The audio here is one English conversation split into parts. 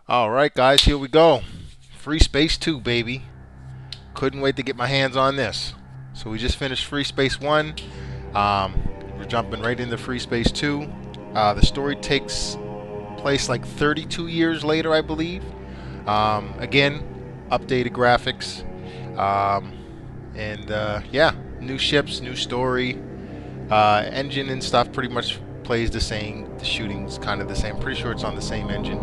Alright guys, here we go. Free Space 2, baby. Couldn't wait to get my hands on this. So we just finished Free Space 1. We're jumping right into Free Space 2. The story takes place like 32 years later, I believe. Again, updated graphics. Yeah, new ships, new story. Engine and stuff pretty much plays the same. The shooting's kind of the same. Pretty sure it's on the same engine.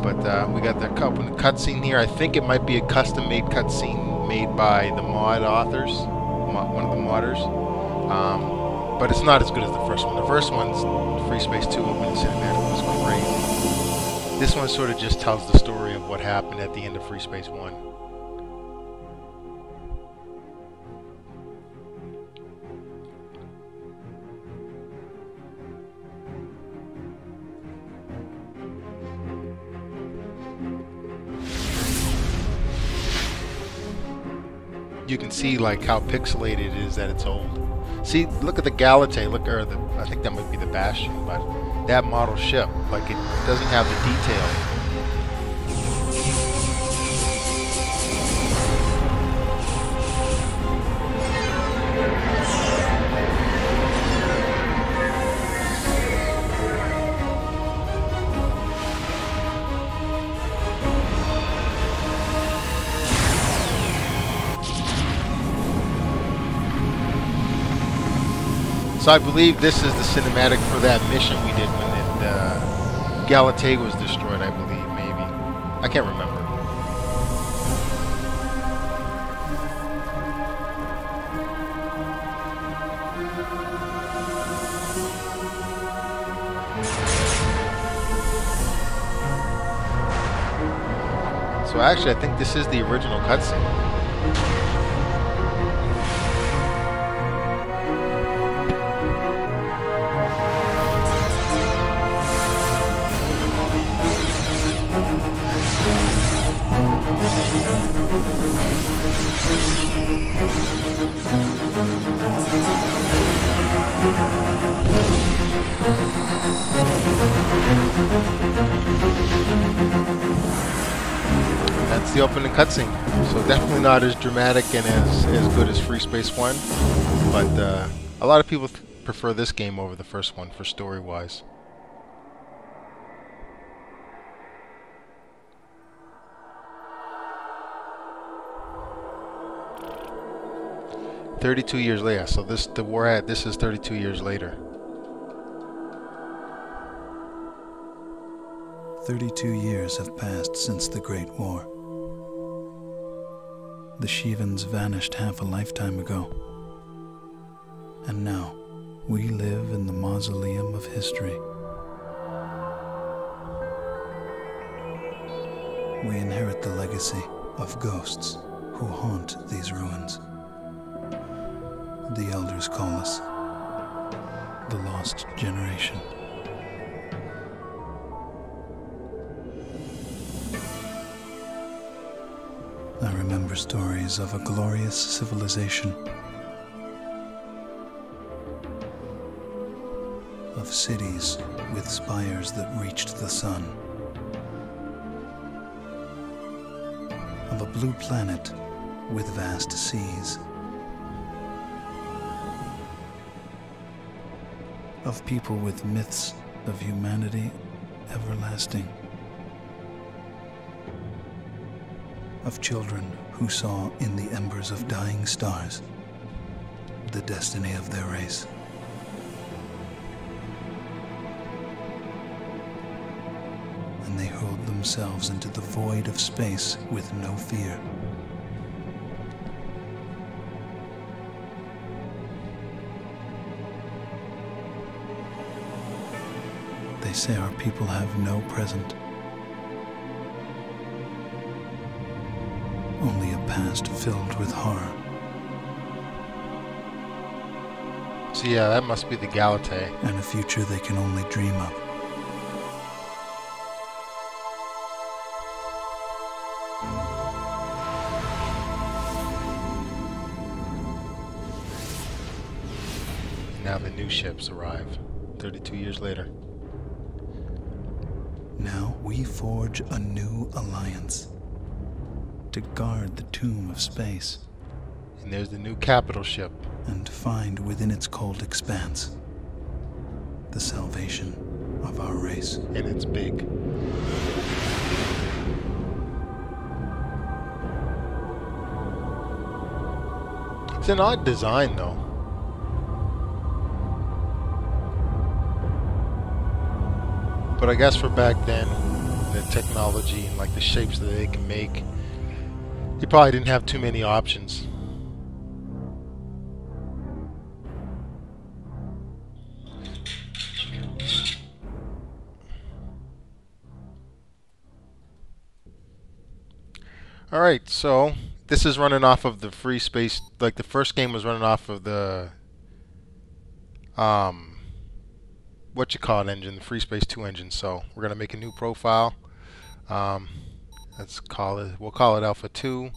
But we got the cutscene here. I think it might be a custom-made cutscene made by the mod authors, one of the modders. But it's not as good as the first one. The first one's Free Space 2 opening cinematic was crazy. This one sort of just tells the story of what happened at the end of Free Space 1. You can see like how pixelated it is that it's old. See, look at the Galatay. I think that might be the Bastion, but that model ship, like it doesn't have the detail. So I believe this is the cinematic for that mission we did when Galatay was destroyed, I believe, maybe. I can't remember. So actually, I think this is the original cutscene. That's the opening cutscene. So definitely not as dramatic and as good as Free Space 1, but a lot of people prefer this game over the first one for story-wise. "32 years later." So this is 32 years later. 32 years have passed since the Great War. The Shivans vanished half a lifetime ago. And now, we live in the mausoleum of history. We inherit the legacy of ghosts who haunt these ruins. The elders call us the Lost Generation. I remember stories of a glorious civilization, of cities with spires that reached the sun, of a blue planet with vast seas, of people with myths of humanity everlasting, of children who saw in the embers of dying stars the destiny of their race. And they hurled themselves into the void of space with no fear. They say our people have no present, only a past filled with horror. So yeah, that must be the Galatay. And a future they can only dream of. Now the new ships arrive, 32 years later. Now we forge a new alliance to guard the tomb of space. And there's the new capital ship. And find within its cold expanse the salvation of our race. And it's big. It's an odd design, though. But I guess for back then, the technology and like the shapes that they can make, they probably didn't have too many options. Alright, so this is running off of the free space. Like the first game was running off of the what you call it engine, the free space 2 engine. So we're gonna make a new profile. Let's call it, we'll call it alpha 2.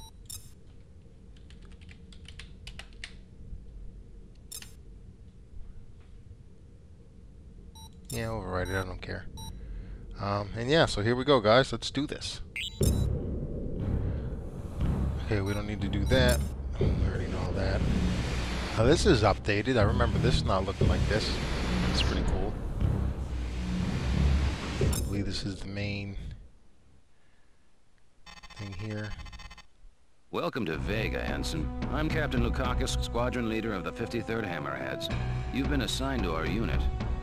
Yeah, override it, I don't care. And yeah, so here we go, guys. Let's do this. Okay, we don't need to do that. We already know that. Now this is updated. I remember this not looking like this. It's pretty cool. I believe this is the main thing here. Welcome to Vega, Ensign. I'm Captain Lukakis, Squadron Leader of the 53rd Hammerheads. You've been assigned to our unit.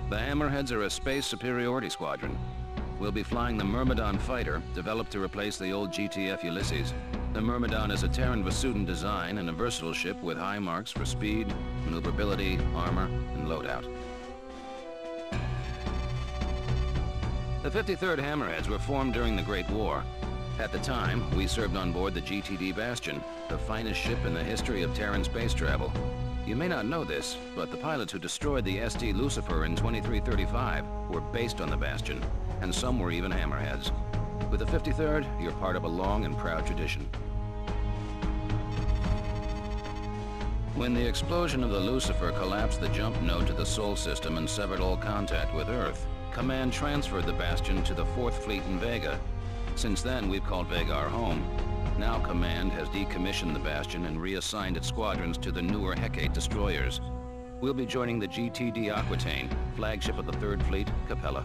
The Hammerheads are a space superiority squadron. We'll be flying the Myrmidon fighter, developed to replace the old GTF Ulysses. The Myrmidon is a Terran Vasudin design and a versatile ship with high marks for speed, maneuverability, armor, and loadout. The 53rd Hammerheads were formed during the Great War. At the time, we served on board the GTD Bastion, the finest ship in the history of Terran space travel. You may not know this, but the pilots who destroyed the SD Lucifer in 2335 were based on the Bastion, and some were even Hammerheads. With the 53rd, you're part of a long and proud tradition. When the explosion of the Lucifer collapsed the jump node to the Sol system and severed all contact with Earth, Command transferred the Bastion to the 4th Fleet in Vega. Since then, we've called Vega our home. Now Command has decommissioned the Bastion and reassigned its squadrons to the newer Hecate destroyers. We'll be joining the GTD Aquitaine, flagship of the 3rd Fleet, Capella.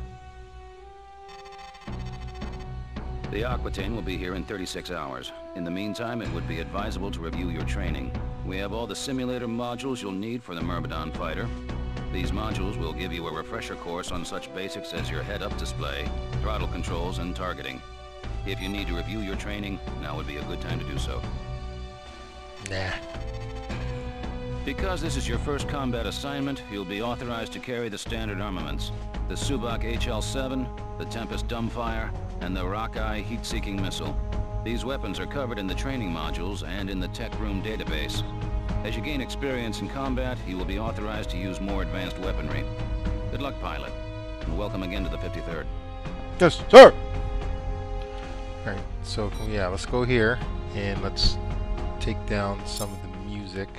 The Aquitaine will be here in 36 hours. In the meantime, it would be advisable to review your training. We have all the simulator modules you'll need for the Myrmidon fighter. These modules will give you a refresher course on such basics as your head-up display, throttle controls, and targeting. If you need to review your training, now would be a good time to do so. Nah. Because this is your first combat assignment, you'll be authorized to carry the standard armaments. The Subak HL-7, the Tempest Dumbfire, and the Rockeye heat-seeking missile. These weapons are covered in the training modules and in the tech room database. As you gain experience in combat, you will be authorized to use more advanced weaponry. Good luck, pilot, and welcome again to the 53rd. Yes, sir! Alright, so yeah, let's go here and let's take down some of the music.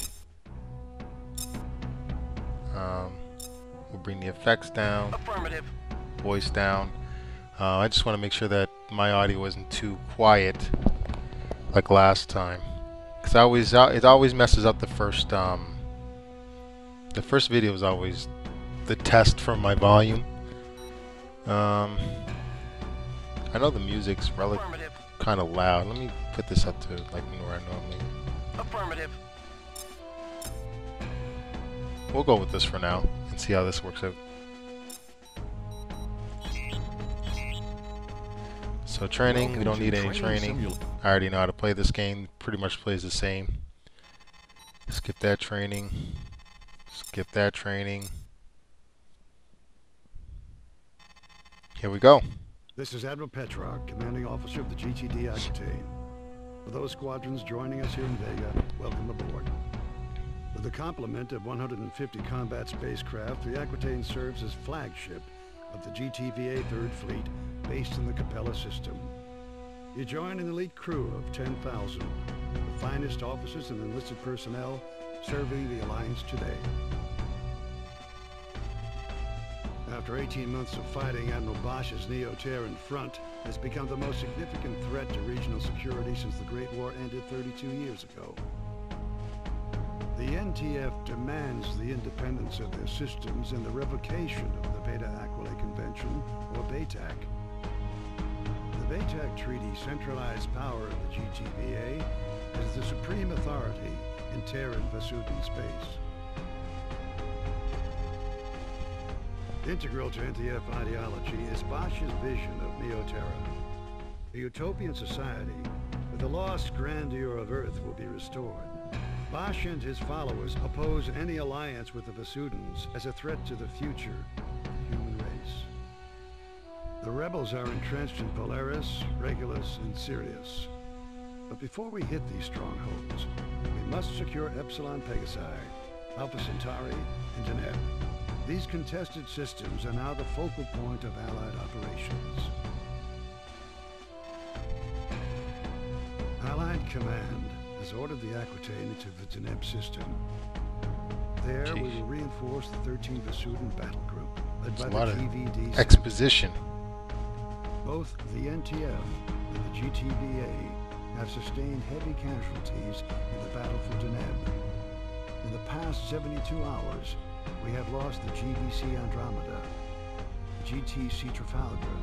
We'll bring the effects down. Affirmative. Voice down. I just want to make sure that my audio isn't too quiet like last time, because it always messes up the first video is always the test from my volume. I know the music's kind of loud. Let me put this up to like where I normally. Affirmative. We'll go with this for now and see how this works out. So training, we don't need any training. I already know how to play this game. Pretty much plays the same. Skip that training. Skip that training. Here we go. This is Admiral Petrarch, commanding officer of the GTD Aquitaine. For those squadrons joining us here in Vega, welcome aboard. With a complement of 150 combat spacecraft, the Aquitaine serves as flagship of the GTVA 3rd Fleet, based in the Capella system. You join an elite crew of 10,000, the finest officers and enlisted personnel serving the Alliance today. After 18 months of fighting, Admiral Bosch's Neo-Terran front has become the most significant threat to regional security since the Great War ended 32 years ago. The NTF demands the independence of their systems and the revocation of the Beta-Aquila Convention, or BATAC. The BATAC Treaty centralized power of the GTVA as the supreme authority in Terran Vasudan space. Integral to NTF ideology is Bosch's vision of Neo-Terra. A utopian society where the lost grandeur of Earth will be restored. Bosch and his followers oppose any alliance with the Vasudans as a threat to the future of the human race. The rebels are entrenched in Polaris, Regulus, and Sirius. But before we hit these strongholds, we must secure Epsilon Pegasi, Alpha Centauri, and Deneb. These contested systems are now the focal point of Allied operations. Allied Command has ordered the Aquitaine into the Deneb system. There, we will reinforce the 13th Vasudan battle group, led by the GVD exposition. Both the NTF and the GTVA have sustained heavy casualties in the battle for Deneb. In the past 72 hours, we have lost the GVC Andromeda, the GTC Trafalgar,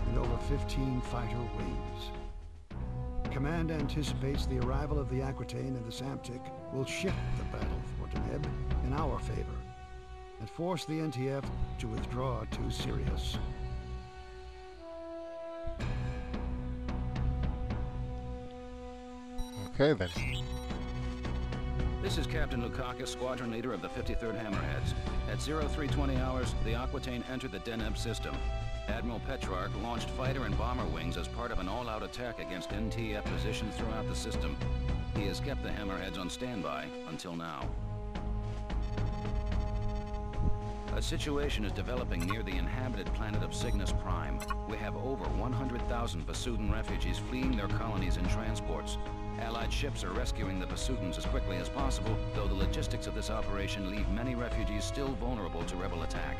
and over 15 fighter wings. Command anticipates the arrival of the Aquitaine and the Samtic will shift the battle for Deneb in our favor and force the NTF to withdraw to Sirius. Okay then. This is Captain Lukakis, squadron leader of the 53rd Hammerheads. At 0320 hours, the Aquitaine entered the Deneb system. Admiral Petrarch launched fighter and bomber wings as part of an all-out attack against NTF positions throughout the system. He has kept the Hammerheads on standby until now. A situation is developing near the inhabited planet of Cygnus Prime. We have over 100,000 Vasudan refugees fleeing their colonies in transports. Allied ships are rescuing the Vasudans as quickly as possible, though the logistics of this operation leave many refugees still vulnerable to rebel attack.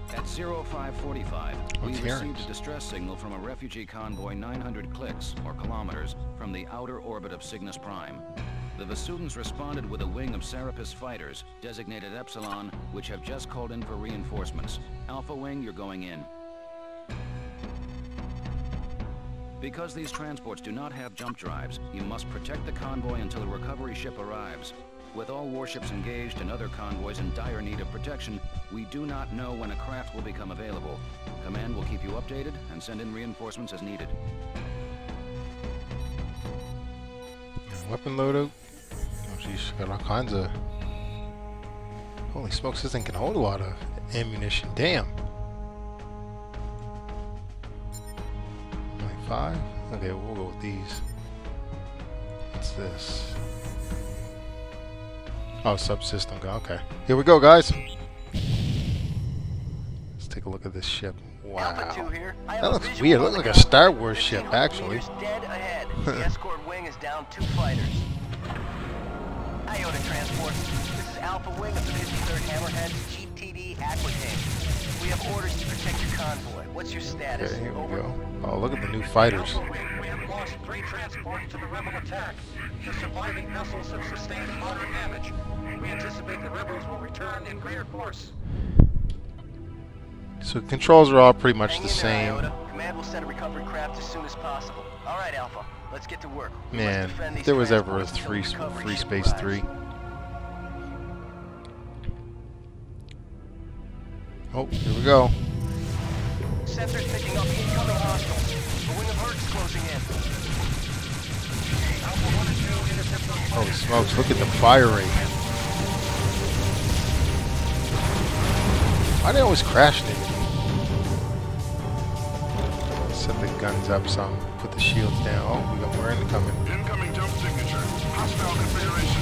At 0545, we received a distress signal from a refugee convoy 900 clicks, or kilometers, from the outer orbit of Cygnus Prime. The Vasudans responded with a wing of Serapis fighters, designated Epsilon, which have just called in for reinforcements. Alpha Wing, you're going in. Because these transports do not have jump drives, you must protect the convoy until a recovery ship arrives. With all warships engaged and other convoys in dire need of protection, we do not know when a craft will become available. Command will keep you updated and send in reinforcements as needed. Weapon loadout. Oh jeez, got all kinds of... Holy smokes, this thing can hold a lot of ammunition. Damn. 5? Okay, we'll go with these. What's this? Oh, subsystem. Okay. Here we go, guys. Let's take a look at this ship. Wow. That looks weird. It looks like a Star Wars ship, actually. Dead ahead. The escort wing is down 2 fighters. Iota transport. This is Alpha Wing of the 53rd Hammerhead, GTD Aquitaine. We have orders to protect your convoy. What's your status? Okay, here we go. Oh, look at the new fighters. We have lost 3 transports to the rebel attack. The surviving vessels have sustained moderate damage. We anticipate the rebels will return in greater force. So the controls are all pretty much the same. Command will send a recovery craft as soon as possible. All right, Alpha. Let's get to work. Man, if there was ever a free space 3. Oh, here we go. Sensors picking up incoming hostiles. The wing of Hertz closing in. Alpha 1 and 2 intercept on Holy smokes, look at the fire rate. Why do they always crash it? Set the guns up some, put the shields down. Oh, we got more incoming. Incoming jump signature. Hostile configuration.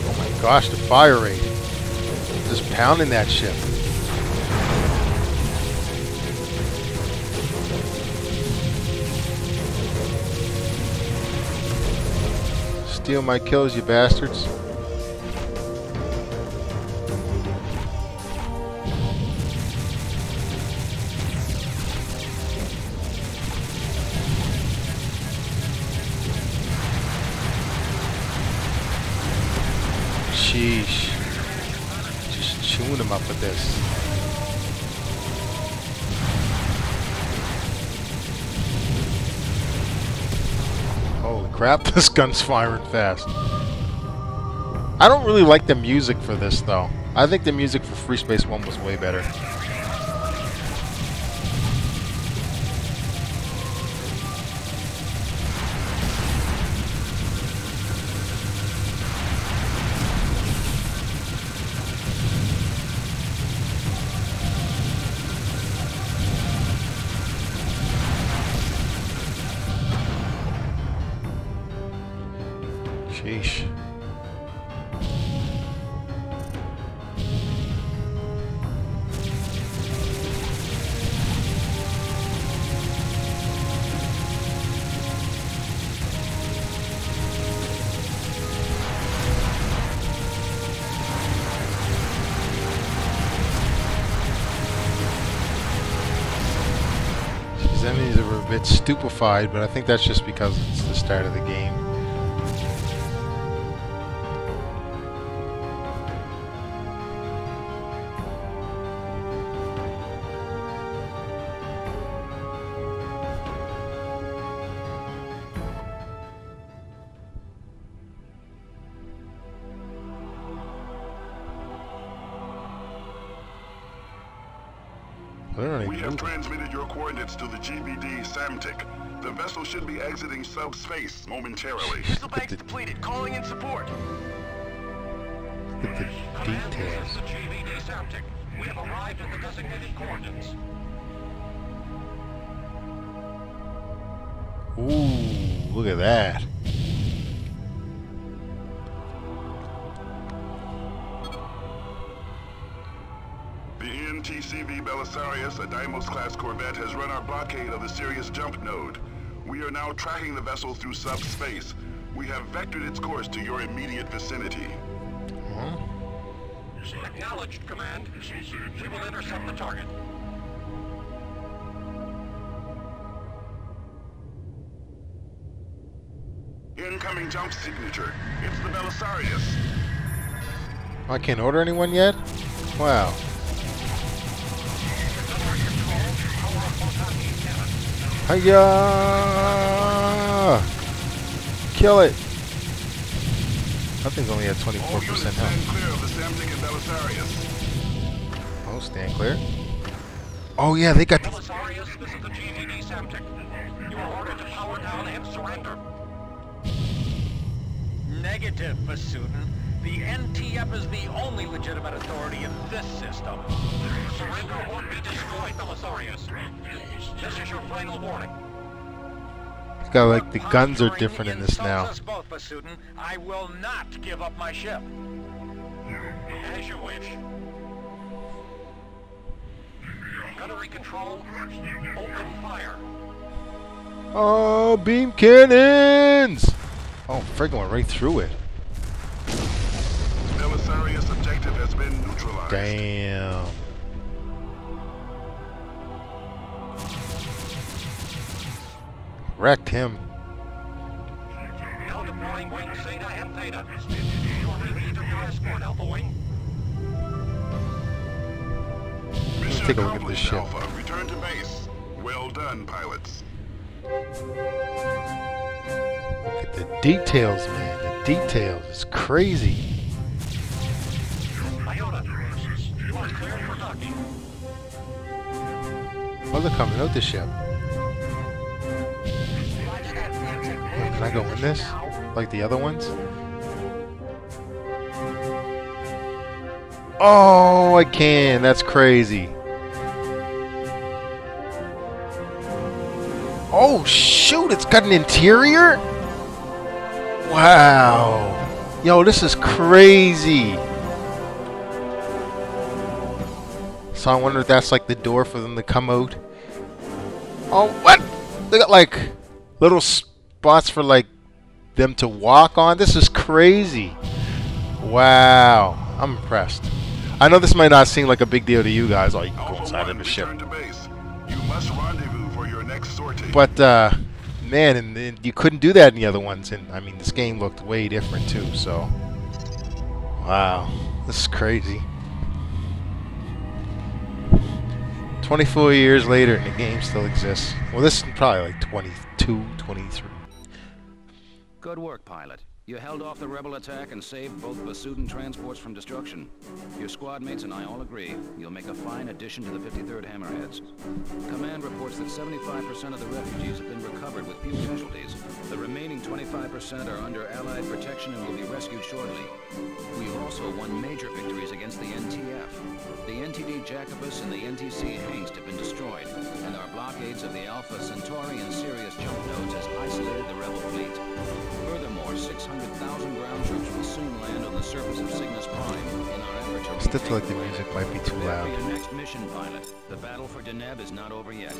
Oh my gosh, the fire rate. Just pounding that ship. steal my kills, you bastards. Sheesh. Just chewing them up with this. Holy crap, this gun's firing fast. I don't really like the music for this, though. I think the music for Free Space 1 was way better. Sheesh. These enemies are a bit stupefied, but I think that's just because it's the start of the game. We have transmitted your coordinates to the GBD Samtic. The vessel should be exiting subspace momentarily. Missile banks depleted. Calling in support. Look at the Command, details. this is the GVD Samtic. We have arrived at the designated coordinates. Ooh, look at that. The NTCV Belisarius, a Deimos-class corvette, has run our blockade of the Sirius jump node. We are now tracking the vessel through subspace. We have vectored its course to your immediate vicinity. Huh? Acknowledged, Command. We will intercept the target. Incoming jump signature. It's the Belisarius. I can't order anyone yet? Wow. Hiya! Kill it! That thing's only at 24% All units stand health. clear of the Samtic and Belisarius. Oh, stand clear. Oh yeah, they got the... Belisarius, this is the GVD Samtic. You are ordered to power down and surrender. Negative, Basudin. The NTF is the only legitimate authority in this system. Surrender or be destroyed, Belisarius. This is your final warning. It's got like the guns are different in this Insults now. us both, Basudin. I will not give up my ship. As you wish. Gunnery control, open fire. Oh, beam cannons! Oh, friggin' went right through it. Belisarius objective has been neutralized. Damn. Wrecked him. Now deploying wing Zeta and Theta. You are relieved of your escort, Alpha Wing. Mission take a look at this accomplished, ship. Alpha. Return to base. Well done, pilots. Look at the details, man. The details. It's crazy. Iota, you are cleared for docking. Oh, they're coming out the ship. Can I go in this? Like the other ones? Oh, I can. That's crazy. Oh, shoot. It's got an interior? Wow. Yo, this is crazy. So I wonder if that's like the door for them to come out. Oh, what? They got like little spots for like them to walk on. This is crazy. Wow. I'm impressed. I know this might not seem like a big deal to you guys. Oh, you can go inside of the ship. Return to base. You must rendezvous for your next sortie. But, man, and you couldn't do that in the other ones. And, I mean, this game looked way different, too. So, wow. This is crazy. 24 years later, and the game still exists. Well, this is probably like 22, 23. Good work, pilot. You held off the rebel attack and saved both Basudan transports from destruction. Your squad mates and I all agree you'll make a fine addition to the 53rd Hammerheads. Command reports that 75% of the refugees have been recovered with few casualties. The remaining 25% are under Allied protection and will be rescued shortly. We've also won major victories against the NTF. The NTD Jacobus and the NTC Hengst have been destroyed, and our blockades of the Alpha Centauri and Sirius jump nodes has isolated the rebel fleet. Furthermore, 600,000 ground troops will soon land on the surface of Cygnus Prime in our effort to I still feel like the music might be too Prepare loud. for your next mission, pilot. The battle for Deneb is not over yet.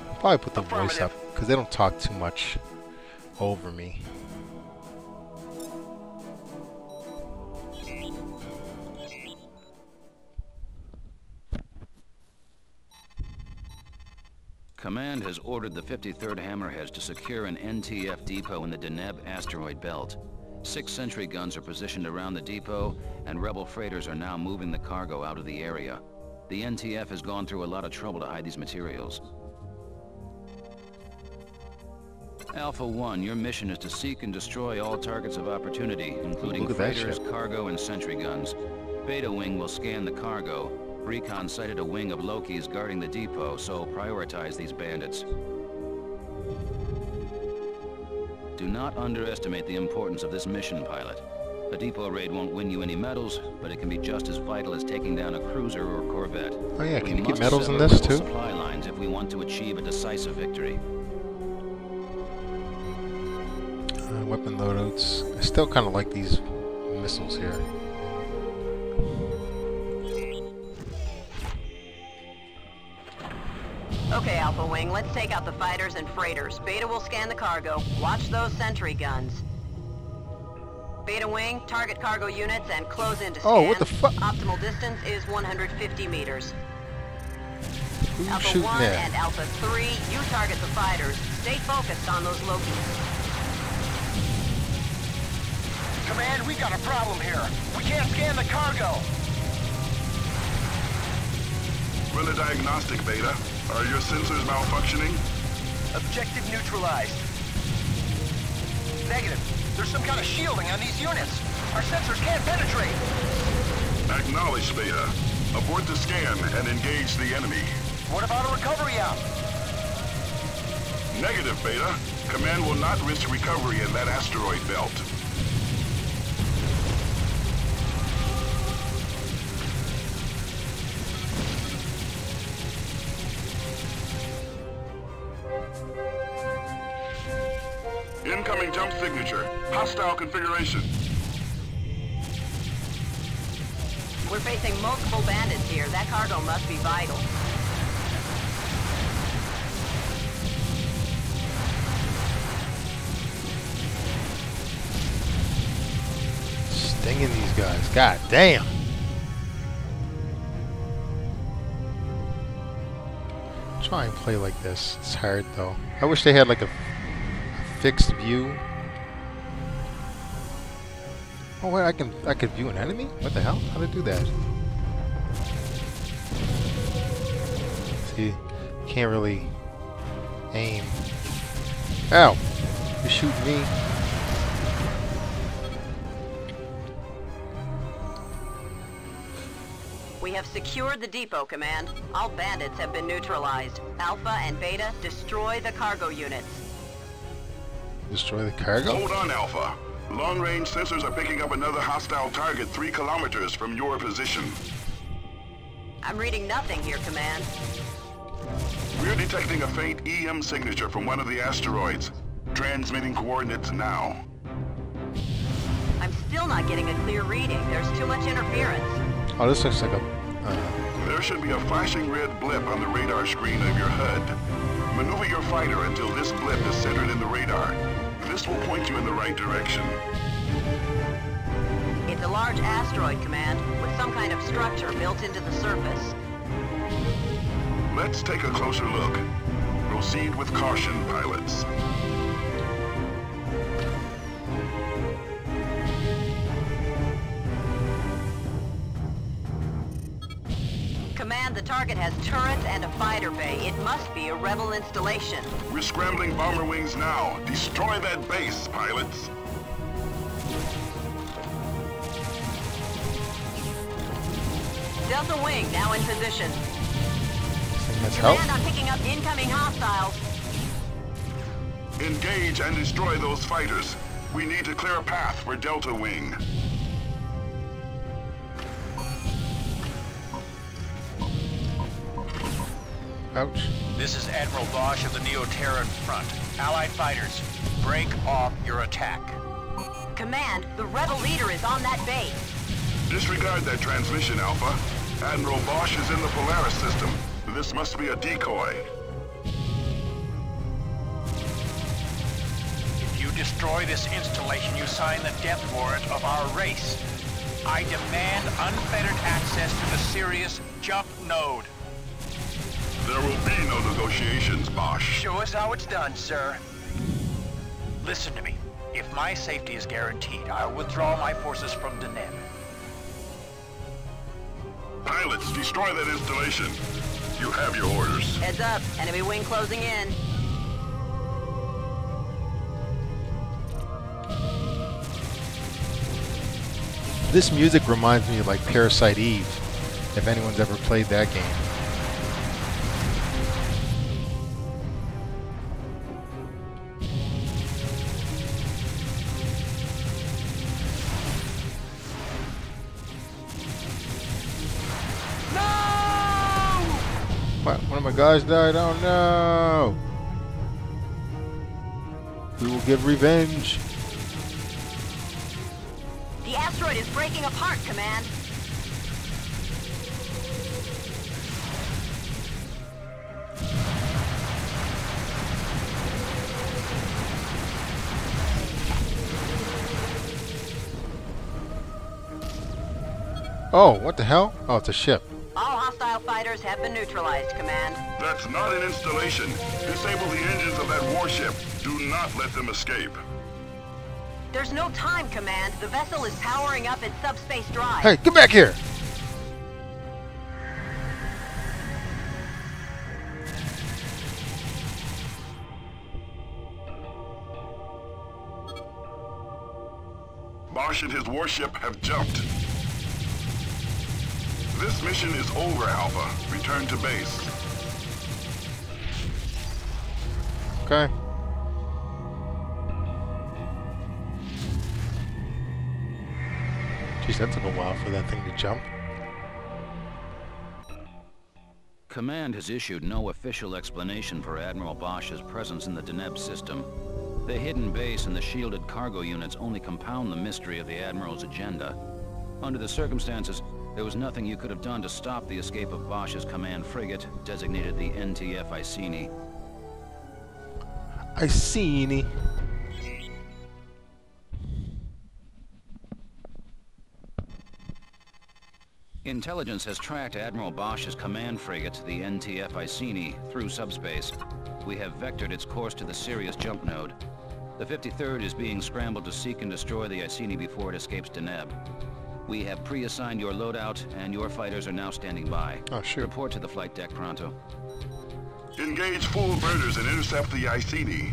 I'll probably put the voice up because they don't talk too much over me. Command has ordered the 53rd Hammerheads to secure an NTF depot in the Deneb asteroid belt. 6 sentry guns are positioned around the depot, and rebel freighters are now moving the cargo out of the area. The NTF has gone through a lot of trouble to hide these materials. Alpha 1, your mission is to seek and destroy all targets of opportunity, including Look at that freighters, ship. cargo, and sentry guns. Beta Wing will scan the cargo. Recon sighted a wing of Lokis guarding the depot, so prioritize these bandits. Do not underestimate the importance of this mission, pilot. A depot raid won't win you any medals, but it can be just as vital as taking down a cruiser or corvette. Oh yeah, can We you get must medals in sever this rebel too? supply lines if we want to achieve a decisive victory. Weapon loadouts. I still kind of like these missiles here. Okay, Alpha Wing, let's take out the fighters and freighters. Beta will scan the cargo. Watch those sentry guns. Beta Wing, target cargo units and close in to scan. Oh, what the fuck? Optimal distance is 150 meters. Who's Alpha shooting 1 there? and Alpha 3, you target the fighters. Stay focused on those Lokis. Command, we got a problem here. We can't scan the cargo. Run a diagnostic, Beta. Are your sensors malfunctioning? Objective neutralized. Negative. There's some kind of shielding on these units. Our sensors can't penetrate. Acknowledged, Beta. Abort the scan and engage the enemy. What about a recovery out? Negative, Beta. Command will not risk recovery in that asteroid belt. Incoming jump signature. Hostile configuration. We're facing multiple bandits here. That cargo must be vital. Stinging these guys. God damn. Try and play like this. It's hard though. I wish they had like a fixed view. Oh wait, I can view an enemy? What the hell? How to do that? See, can't really aim. Ow! You shoot me. We have secured the depot, Command. All bandits have been neutralized. Alpha and Beta, destroy the cargo units. Destroy the cargo? Hold on, Alpha. Long-range sensors are picking up another hostile target 3 kilometers from your position. I'm reading nothing here, Command. We're detecting a faint EM signature from one of the asteroids. Transmitting coordinates now. I'm still not getting a clear reading. There's too much interference. Oh, this looks like a... There should be a flashing red blip on the radar screen of your HUD. Maneuver your fighter until this blip is centered in the radar. This will point you in the right direction. It's a large asteroid, Command, with some kind of structure built into the surface. Let's take a closer look. Proceed with caution, pilots. Command, the target has turrets and a fighter bay. It must be a rebel installation. We're scrambling bomber wings now. Destroy that base, pilots. Delta Wing now in position. Let's help. Command, I'm picking up incoming hostiles. Engage and destroy those fighters. We need to clear a path for Delta Wing. Ouch. This is Admiral Bosch of the Neo-Terran front. Allied fighters, break off your attack. Command, the rebel leader is on that base. Disregard that transmission, Alpha. Admiral Bosch is in the Polaris system. This must be a decoy. If you destroy this installation, you sign the death warrant of our race. I demand unfettered access to the Sirius jump node. There will be no negotiations, Bosch. Show us how it's done, sir. Listen to me. If my safety is guaranteed, I'll withdraw my forces from Deneb. Pilots, destroy that installation. You have your orders. Heads up, enemy wing closing in. This music reminds me of like Parasite Eve, if anyone's ever played that game. One of my guys died. Oh no! We will get revenge. The asteroid is breaking apart, Command. Oh, what the hell? Oh, it's a ship. All hostile fighters have been neutralized, Command. That's not an installation. Disable the engines of that warship. Do not let them escape. There's no time, Command. The vessel is powering up its subspace drive. Hey, get back here! Bosch and his warship have jumped. This mission is over, Alpha. Return to base. Okay. Jeez, that took a while for that thing to jump. Command has issued no official explanation for Admiral Bosch's presence in the Deneb system. The hidden base and the shielded cargo units only compound the mystery of the Admiral's agenda. Under the circumstances, there was nothing you could have done to stop the escape of Bosch's command frigate, designated the NTF Iceni. Iceni. Intelligence has tracked Admiral Bosch's command frigate, the NTF Iceni, through subspace. We have vectored its course to the Sirius jump node. The 53rd is being scrambled to seek and destroy the Iceni before it escapes Deneb. We have pre-assigned your loadout, and your fighters are now standing by. Oh, shoot. Report to the flight deck pronto. Engage full birders and intercept the Iceni.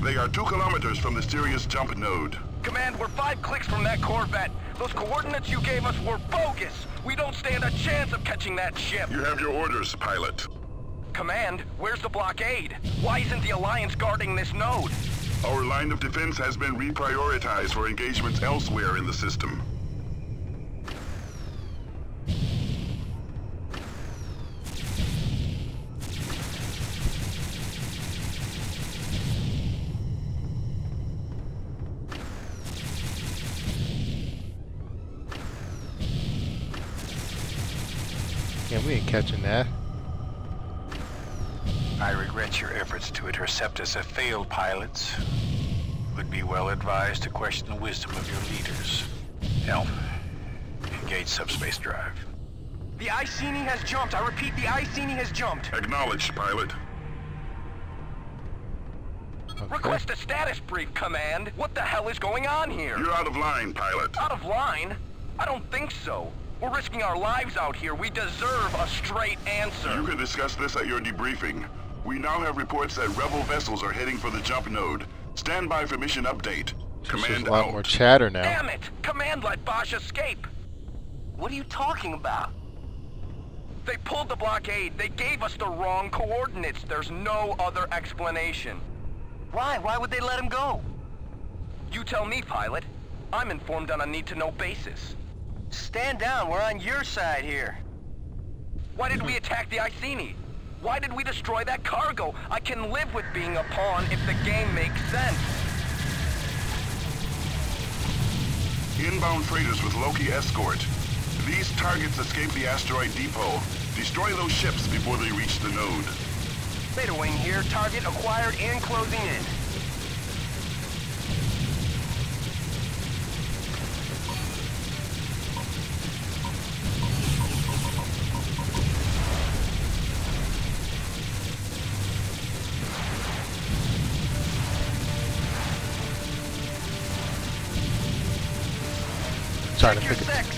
They are 2 kilometers from the Sirius jump node. Command, we're 5 clicks from that Corvette. Those coordinates you gave us were bogus. We don't stand a chance of catching that ship. You have your orders, pilot. Command, where's the blockade? Why isn't the Alliance guarding this node? Our line of defense has been reprioritized for engagements elsewhere in the system. Yeah, we ain't catching that. I regret your efforts to intercept us have failed, pilots. Would be well advised to question the wisdom of your leaders. Helm, engage subspace drive. The Iceni has jumped. I repeat, the Iceni has jumped. Acknowledged, pilot. Okay. Request a status brief, Command. What the hell is going on here? You're out of line, pilot. Out of line? I don't think so. We're risking our lives out here. We deserve a straight answer. You can discuss this at your debriefing. We now have reports that rebel vessels are heading for the jump node. Stand by for mission update. Command There's a lot out. more chatter now. Damn it! Command let Bosch escape. What are you talking about? They pulled the blockade. They gave us the wrong coordinates. There's no other explanation. Why? Why would they let him go? You tell me, pilot. I'm informed on a need-to-know basis. Stand down. We're on your side here. Why did we attack the Iceni? Why did we destroy that cargo? I can live with being a pawn if the game makes sense. Inbound freighters with Loki escort. These targets escaped the asteroid depot. Destroy those ships before they reach the node. Beta Wing here. Target acquired and closing in. Trying to Take your pick it. 6.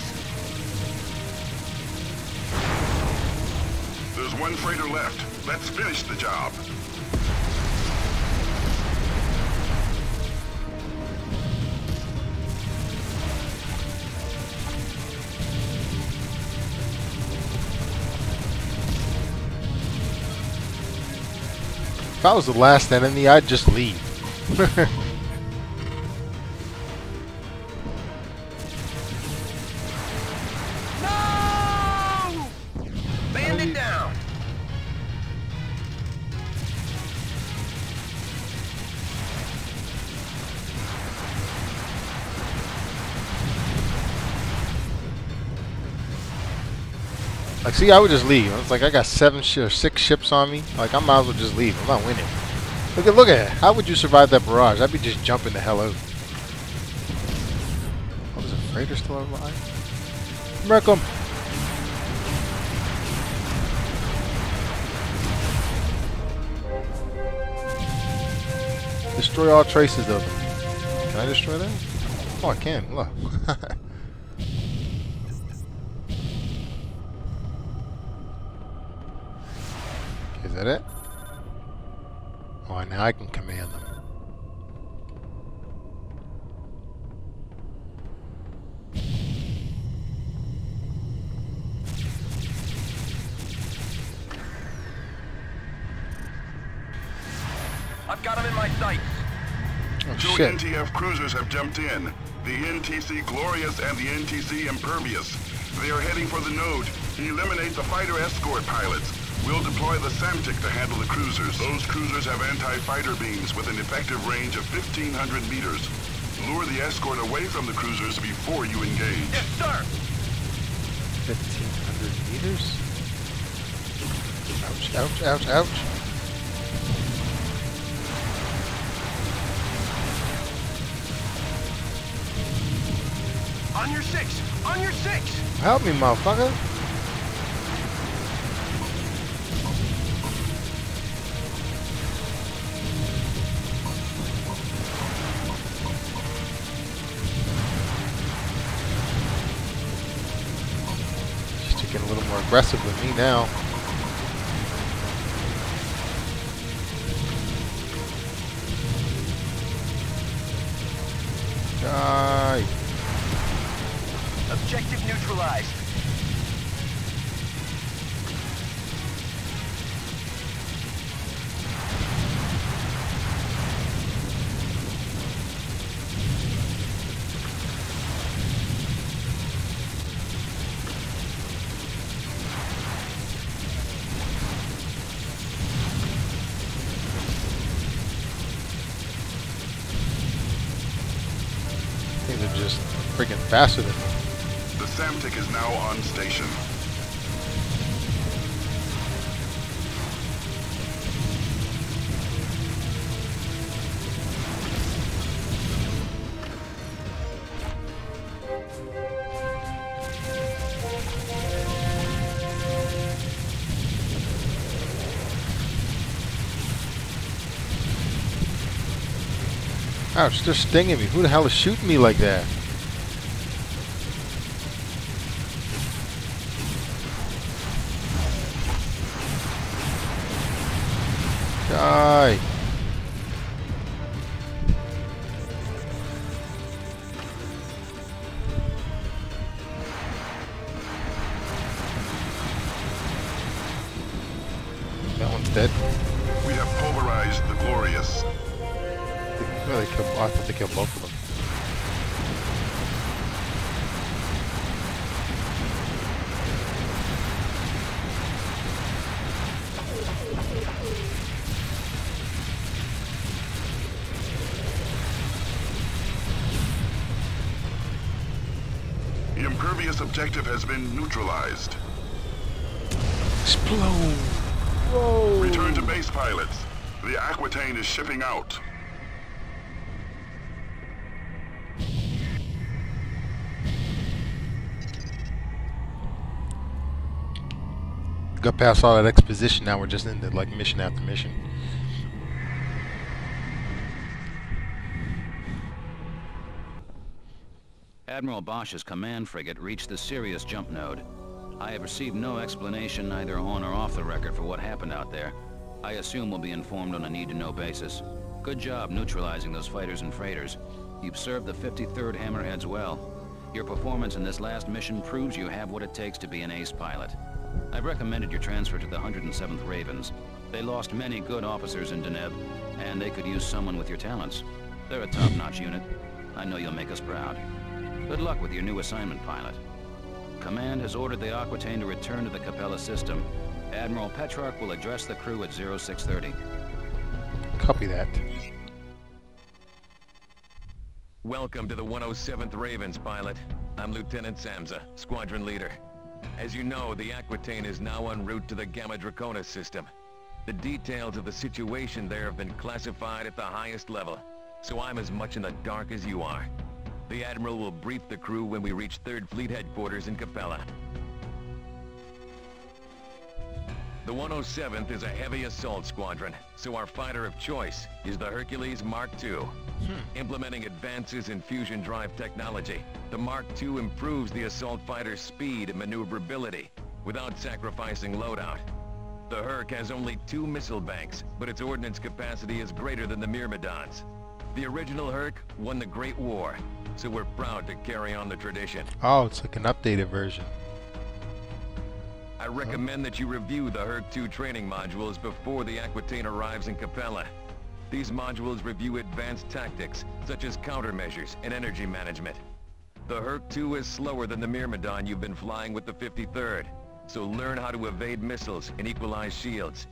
There's one freighter left. Let's finish the job. If I was the last enemy, I'd just leave. No! Bandit down. Like, see, I would just leave. It's like I got 6 ships on me. Like, I might as well just leave. I'm not winning. Look at it. How would you survive that barrage? I'd be just jumping the hell out. Oh, there's a freighter still alive? Merkham. Destroy all traces of them. Can I destroy that? Oh, I can. Look. Is that it? Oh, now I can command them. I've got him in my sights. Oh, Two shit. NTF cruisers have jumped in. The NTC Glorious and the NTC Impervious. They are heading for the node. Eliminate the fighter escort pilots. We'll deploy the SAMTIC to handle the cruisers. Those cruisers have anti-fighter beams with an effective range of 1,500 meters. Lure the escort away from the cruisers before you engage. Yes, sir. 1,500 meters? Ouch, ouch, ouch, ouch. On your 6. On your 6. Help me, motherfucker. She's getting a little more aggressive with me now. Die. Objective neutralized. Things are just freaking faster than me. The SAMTIC is now on station. Ouch, they're stinging me. Who the hell is shooting me like that? Die. That one's dead. We have pulverized the Glorious. Well, they killed, I thought they killed both of them. The impervious objective has been neutralized. Explode! Whoa! Return to base, pilots. The Aquitaine is shipping out. Got past all that exposition, now we're just into like mission after mission. Admiral Bosch's command frigate reached the Sirius jump node. I have received no explanation either on or off the record for what happened out there. I assume we'll be informed on a need-to-know basis. Good job neutralizing those fighters and freighters. You've served the 53rd Hammerheads well. Your performance in this last mission proves you have what it takes to be an ace pilot. I've recommended your transfer to the 107th Ravens. They lost many good officers in Deneb, and they could use someone with your talents. They're a top-notch unit. I know you'll make us proud. Good luck with your new assignment, pilot. Command has ordered the Aquitaine to return to the Capella system. Admiral Petrarch will address the crew at 0630. Copy that. Welcome to the 107th Ravens, pilot. I'm Lieutenant Samza, squadron leader. As you know, the Aquitaine is now en route to the Gamma Draconis system. The details of the situation there have been classified at the highest level, so I'm as much in the dark as you are. The Admiral will brief the crew when we reach 3rd Fleet Headquarters in Capella. The 107th is a heavy assault squadron, so our fighter of choice is the Hercules Mark II. Implementing advances in fusion drive technology, the Mark II improves the assault fighter's speed and maneuverability without sacrificing loadout. The Herc has only 2 missile banks, but its ordnance capacity is greater than the Myrmidons. The original Herc won the Great War, so we're proud to carry on the tradition. Oh, it's like an updated version. I recommend that you review the Herc 2 training modules before the Aquitaine arrives in Capella. These modules review advanced tactics, such as countermeasures and energy management. The Herc 2 is slower than the Myrmidon you've been flying with the 53rd, so learn how to evade missiles and equalize shields.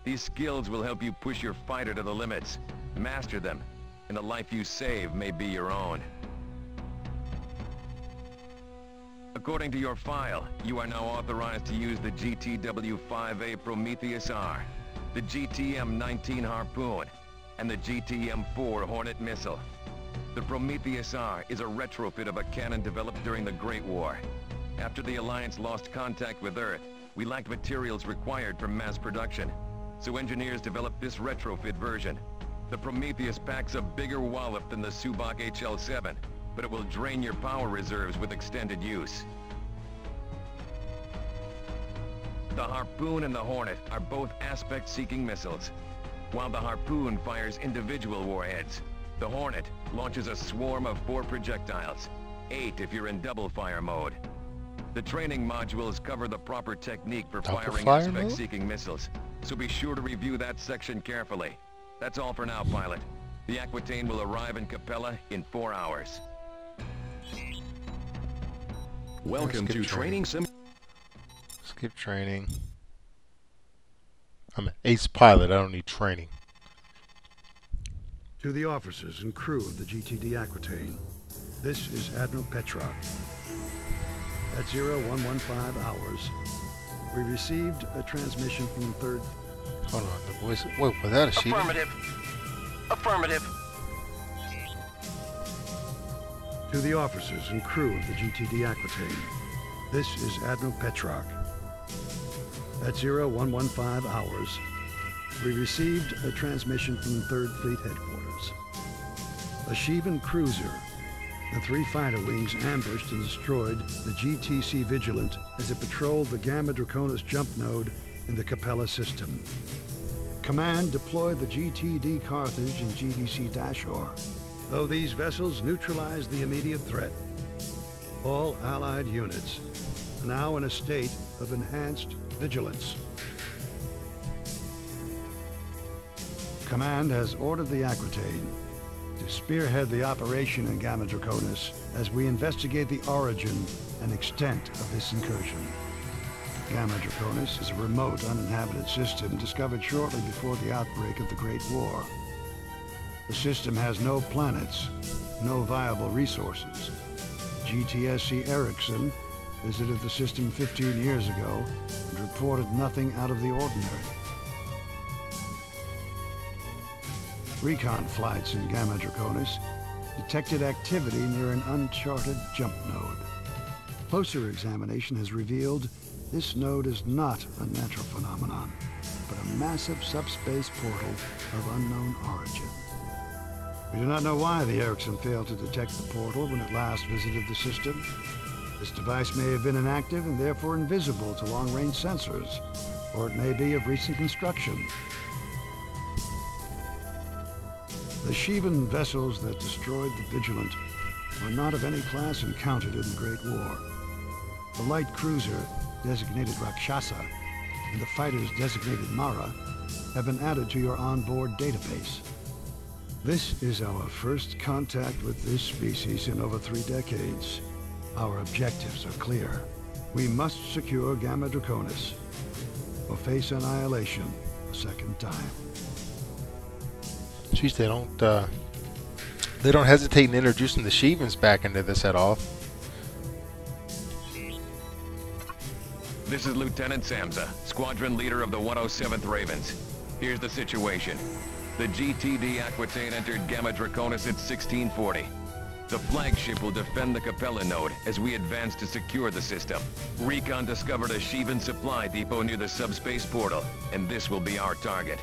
These skills will help you push your fighter to the limits. Master them, and the life you save may be your own. According to your file, you are now authorized to use the GTW-5A Prometheus R, the GTM-19 Harpoon, and the GTM-4 Hornet missile. The Prometheus R is a retrofit of a cannon developed during the Great War. After the Alliance lost contact with Earth, we lacked materials required for mass production, so engineers developed this retrofit version. The Prometheus packs a bigger wallop than the Subak HL-7, but it will drain your power reserves with extended use. The Harpoon and the Hornet are both aspect-seeking missiles. While the Harpoon fires individual warheads, the Hornet launches a swarm of 4 projectiles, 8 if you're in double-fire mode. The training modules cover the proper technique for firing aspect-seeking missiles, so be sure to review that section carefully. That's all for now, pilot. The Aquitaine will arrive in Capella in 4 hours. Welcome to training sim. Skip training. I'm an ace pilot. I don't need training. To the officers and crew of the GTD Aquitaine, this is Admiral Petrarch. At 0115 hours, we received a transmission from the 3rd. Hold on, the voice. Wait, was that a sheet? Affirmative. Affirmative. To the officers and crew of the GTD Aquitaine, this is Admiral Petrarch. At 0115 hours, we received a transmission from the 3rd Fleet Headquarters. A Sheevan cruiser and 3 fighter wings ambushed and destroyed the GTC Vigilant as it patrolled the Gamma Draconis jump node in the Capella system. Command deployed the GTD Carthage and GDC Dashor, though these vessels neutralized the immediate threat. All Allied units are now in a state of enhanced vigilance. Command has ordered the Aquitaine to spearhead the operation in Gamma Draconis as we investigate the origin and extent of this incursion. Gamma Draconis is a remote, uninhabited system discovered shortly before the outbreak of the Great War. The system has no planets, no viable resources. GTSC Erickson visited the system 15 years ago and reported nothing out of the ordinary. Recon flights in Gamma Draconis detected activity near an uncharted jump node. Closer examination has revealed this node is not a natural phenomenon, but a massive subspace portal of unknown origin. We do not know why the Erickson failed to detect the portal when it last visited the system. This device may have been inactive and therefore invisible to long-range sensors, or it may be of recent construction. The Sheevan vessels that destroyed the Vigilant were not of any class encountered in the Great War. The light cruiser, designated Rakshasa, and the fighters designated Mara have been added to your onboard database. This is our first contact with this species in over 3 decades. Our objectives are clear. We must secure Gamma Draconis or face annihilation a second time. Jeez, they don't hesitate in introducing the Sheevans back into this at all. This is Lieutenant Samsa, squadron leader of the 107th Ravens. Here's the situation. The GTD Aquitaine entered Gamma Draconis at 1640. The flagship will defend the Capella node as we advance to secure the system. Recon discovered a Sheevan supply depot near the subspace portal, and this will be our target.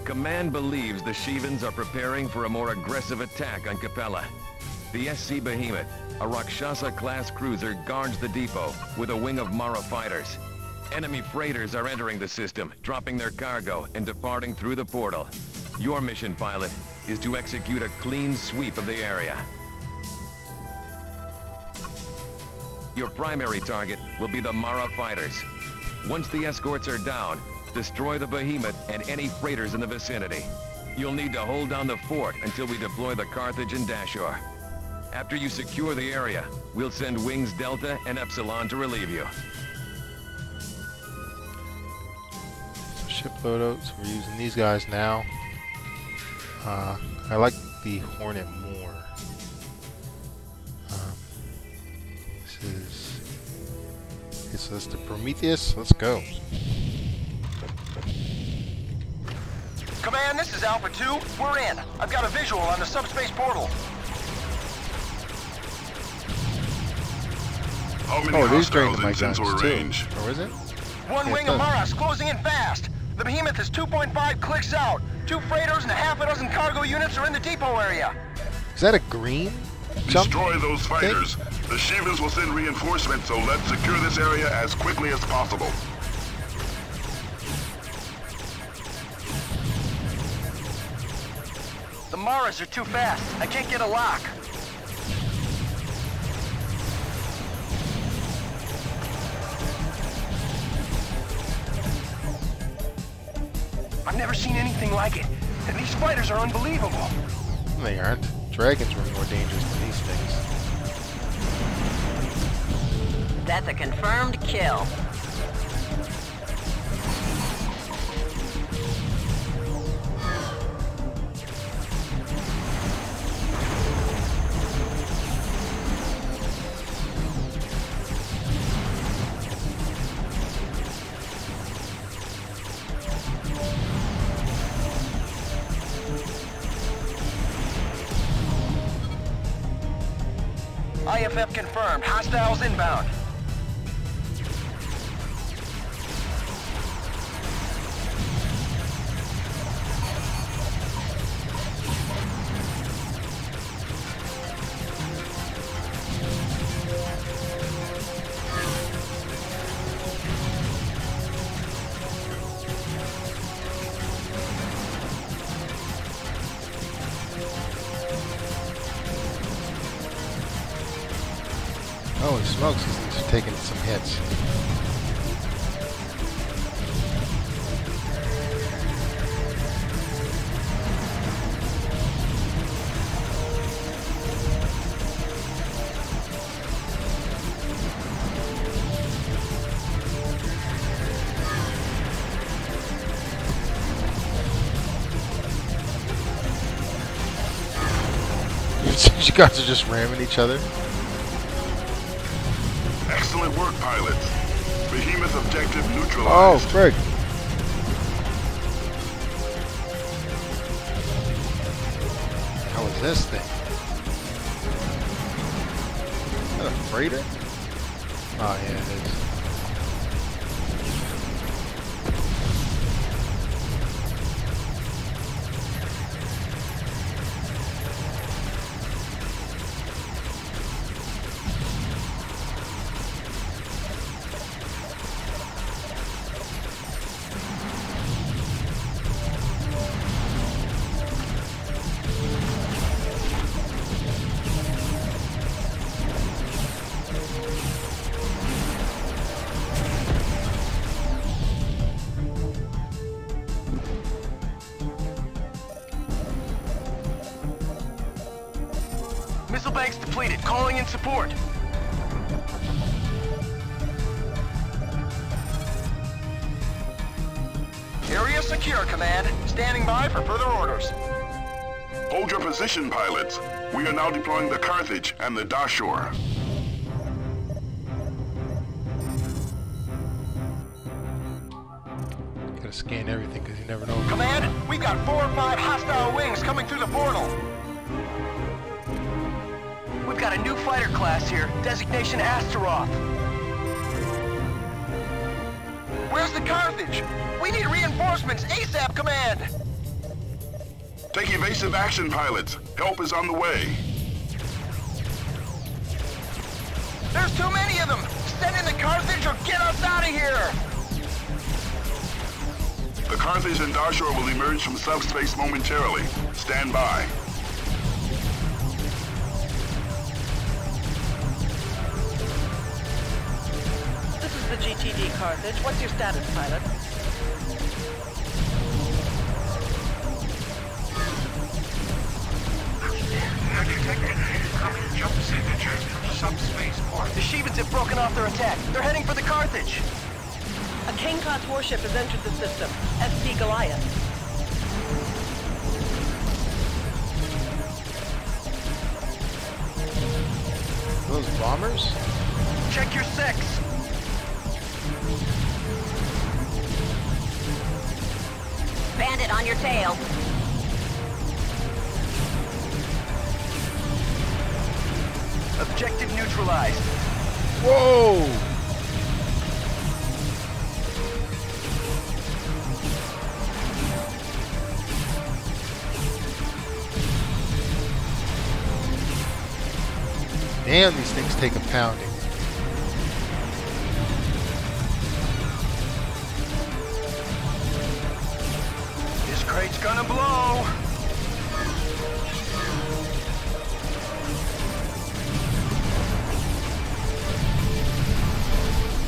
Command believes the Sheevans are preparing for a more aggressive attack on Capella. The SC Behemoth, a Rakshasa-class cruiser, guards the depot with a wing of Mara fighters. Enemy freighters are entering the system, dropping their cargo and departing through the portal. Your mission, pilot, is to execute a clean sweep of the area. Your primary target will be the Mara fighters. Once the escorts are down, destroy the Behemoth and any freighters in the vicinity. You'll need to hold down the fort until we deploy the Carthage and Dashor. After you secure the area, we'll send Wings Delta and Epsilon to relieve you. So ship loadouts, we're using these guys now. I like the Hornet more. So that's the Prometheus. Let's go. Command, this is Alpha 2. We're in. I've got a visual on the subspace portal. How many Oh, it is hostiles draining my in guns sensor too. range? Or is it? One Yeah, wing it of does. Maras closing in fast. The Behemoth is 2.5 clicks out. 2 freighters and a half a dozen cargo units are in the depot area. Is that a green jump? Destroy those fighters. The Sheevans will send reinforcements, so let's secure this area as quickly as possible. The Maras are too fast. I can't get a lock. I've never seen anything like it. And these fighters are unbelievable. They aren't. Dragons were more dangerous than these things. That's a confirmed kill. IFF confirmed. Hostiles inbound. Holy smokes, these things are taking some hits. You guys are just ramming each other. Excellent work, pilots. Behemoth objective neutralized. Oh, frig. How is this thing? Is that a freighter? Oh, yeah, it is. Missile banks depleted. Calling in support. Area secure, Command. Standing by for further orders. Hold your position, pilots. We are now deploying the Carthage and the Dashur. Gotta scan everything because you never know. Command, we've got 4 or 5 hostile wings coming through the portal. We've got a new fighter class here, designation Astaroth. Where's the Carthage? We need reinforcements ASAP, Command! Take evasive action, pilots. Help is on the way. There's too many of them! Send in the Carthage or get us out of here! The Carthage and Dashur will emerge from subspace momentarily. Stand by. The GTD Carthage. What's your status, pilot? They're detecting incoming jump signatures from subspace port. The Shevans have broken off their attack. They're heading for the Carthage. A King-class warship has entered the system. SP Goliath. Those bombers? Check your 6. Bandit on your tail. Objective neutralized. Whoa! Damn, these things take a pounding. This crate's gonna blow.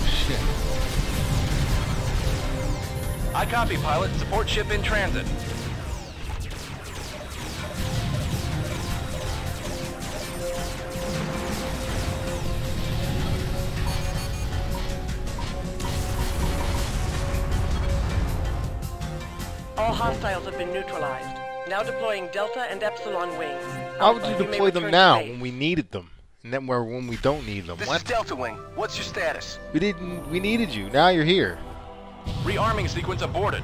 Shit. I copy, pilot. Support ship in transit. All hostiles have been neutralized. Now deploying Delta and Epsilon wings. How would Alpha, you may deploy them return to now base. when we needed them? And then when we don't need them? This What? is Delta Wing. What's your status? We didn't. We needed you. Now you're here. Rearming sequence aborted.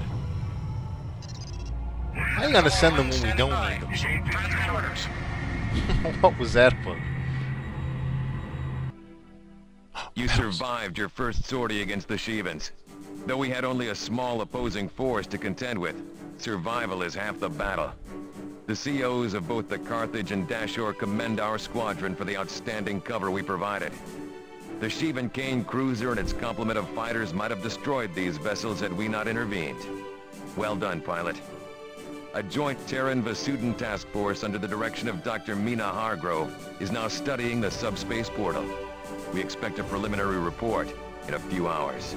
How you gonna send them when we don't need them? What was that for? You survived your first sortie against the Shevans. Though we had only a small opposing force to contend with, survival is half the battle. The COs of both the Carthage and Dashur commend our squadron for the outstanding cover we provided. The Sheevan Kane cruiser and its complement of fighters might have destroyed these vessels had we not intervened. Well done, pilot. A joint Terran-Vasudan task force under the direction of Dr. Mina Hargrove is now studying the subspace portal. We expect a preliminary report in a few hours.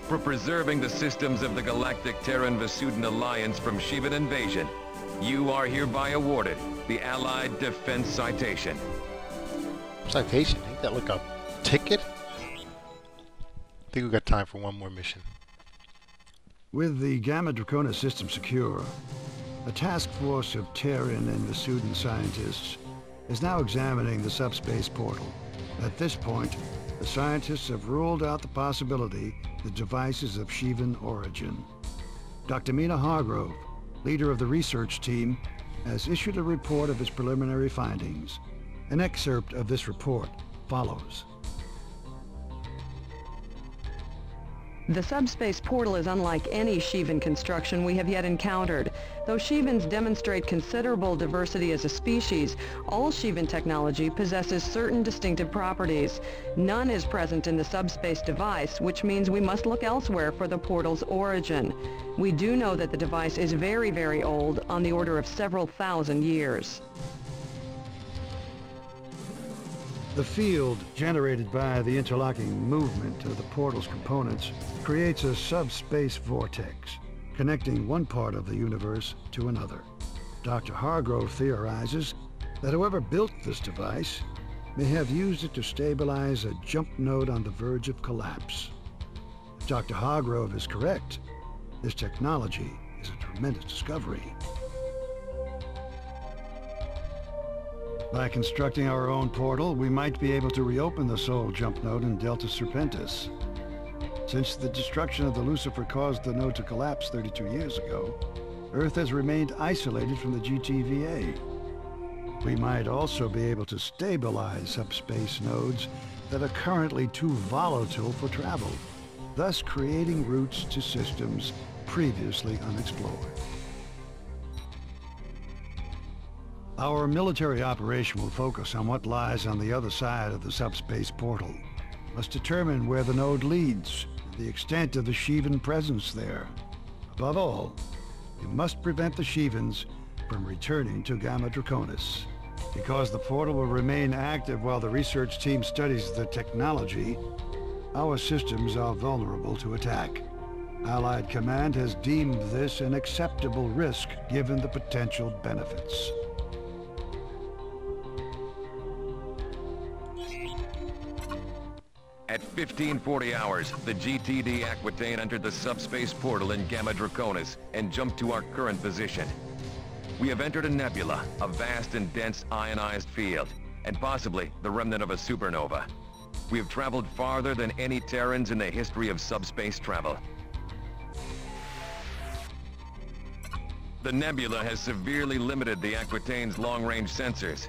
For preserving the systems of the Galactic Terran-Vasudan Alliance from Shivan invasion, you are hereby awarded the Allied Defense Citation. Citation? Ain't that like a ticket? I think we got time for one more mission. With the Gamma Draconis system secure, a task force of Terran and Vasudan scientists is now examining the subspace portal. At this point, the scientists have ruled out the possibility the device is of Shivan origin. Dr. Mina Hargrove, leader of the research team, has issued a report of his preliminary findings. An excerpt of this report follows. The subspace portal is unlike any Shivan construction we have yet encountered. Though Shivans demonstrate considerable diversity as a species, all Shivan technology possesses certain distinctive properties. None is present in the subspace device, which means we must look elsewhere for the portal's origin. We do know that the device is very, very old, on the order of several thousand years. The field generated by the interlocking movement of the portal's components creates a subspace vortex, connecting one part of the universe to another. Dr. Hargrove theorizes that whoever built this device may have used it to stabilize a jump node on the verge of collapse. If Dr. Hargrove is correct, this technology is a tremendous discovery. By constructing our own portal, we might be able to reopen the Sol jump node in Delta Serpentis. Since the destruction of the Lucifer caused the node to collapse 32 years ago, Earth has remained isolated from the GTVA. We might also be able to stabilize subspace nodes that are currently too volatile for travel, thus creating routes to systems previously unexplored. Our military operation will focus on what lies on the other side of the subspace portal. We must determine where the node leads and the extent of the Shivan presence there. Above all, we must prevent the Shivans from returning to Gamma Draconis. Because the portal will remain active while the research team studies the technology, our systems are vulnerable to attack. Allied Command has deemed this an acceptable risk given the potential benefits. At 1540 hours, the GTD Aquitaine entered the subspace portal in Gamma Draconis and jumped to our current position. We have entered a nebula, a vast and dense ionized field, and possibly the remnant of a supernova. We have traveled farther than any Terrans in the history of subspace travel. The nebula has severely limited the Aquitaine's long-range sensors.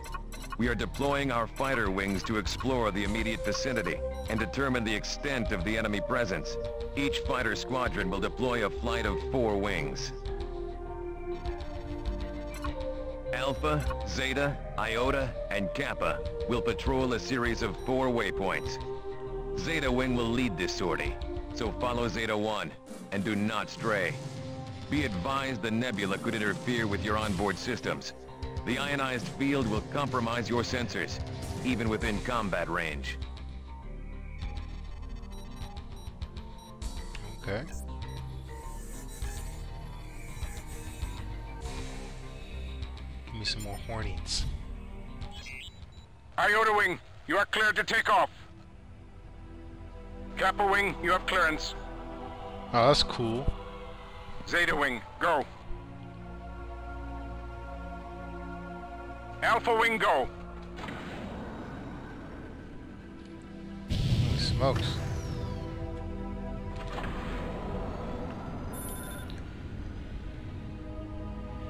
We are deploying our fighter wings to explore the immediate vicinity and determine the extent of the enemy presence. Each fighter squadron will deploy a flight of 4 wings. Alpha, Zeta, Iota, and Kappa will patrol a series of 4 waypoints. Zeta Wing will lead this sortie, so follow Zeta 1 and do not stray. Be advised the nebula could interfere with your onboard systems. The ionized field will compromise your sensors, even within combat range. Okay. Give me some more hornies. Iota Wing, you are cleared to take off. Kappa Wing, you have clearance. Oh, that's cool. Zeta Wing, go. Alpha Wing, go. Holy smokes.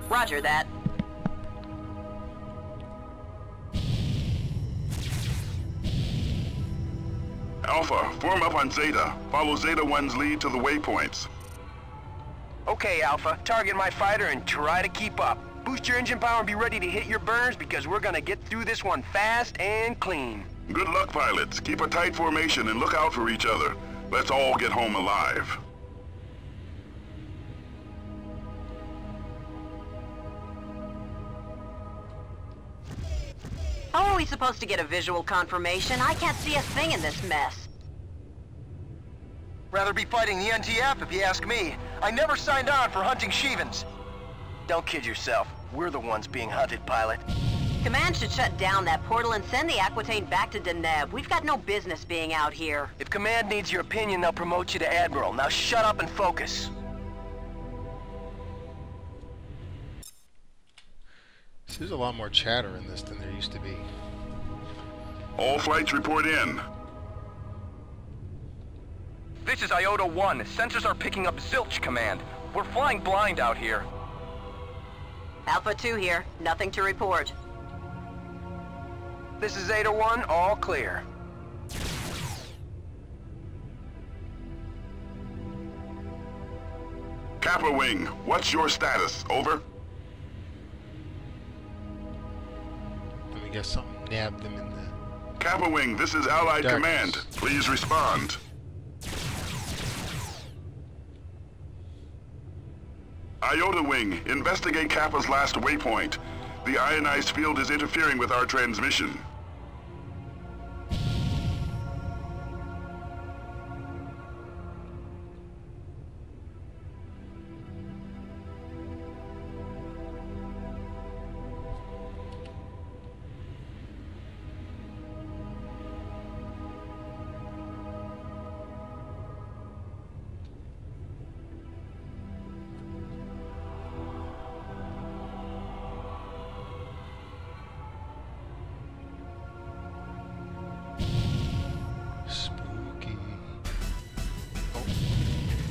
Roger that. Alpha, form up on Zeta. Follow Zeta 1's lead to the waypoints. Okay, Alpha, target my fighter and try to keep up. Boost your engine power and be ready to hit your burners because we're gonna get through this one fast and clean. Good luck, pilots. Keep a tight formation and look out for each other. Let's all get home alive. Oh we supposed to get a visual confirmation? I can't see a thing in this mess. Rather be fighting the NTF if you ask me. I never signed on for hunting Shivans. Don't kid yourself. We're the ones being hunted, pilot. Command should shut down that portal and send the Aquitaine back to Deneb. We've got no business being out here. If Command needs your opinion, they'll promote you to Admiral. Now shut up and focus. There's a lot more chatter in this than there used to be. All flights report in. This is Iota 1. Sensors are picking up zilch, Command. We're flying blind out here. Alpha 2 here. Nothing to report. This is Zeta 1. All clear. Kappa Wing, what's your status? Over. Let me guess something nabbed them in the... Kappa Wing, this is Allied darkness. Command. Please respond. Iota Wing, investigate Kappa's last waypoint. The ionized field is interfering with our transmission.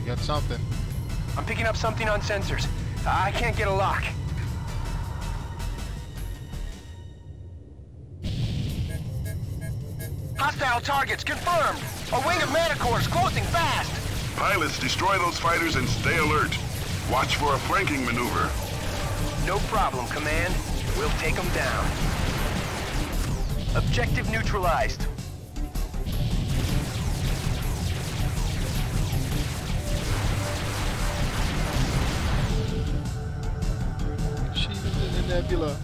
Got something. I'm picking up something on sensors. I can't get a lock. Hostile targets confirmed. A wing of Manticores closing fast. Pilots, destroy those fighters and stay alert. Watch for a flanking maneuver. No problem, Command. We'll take them down. Objective neutralized. Nebula.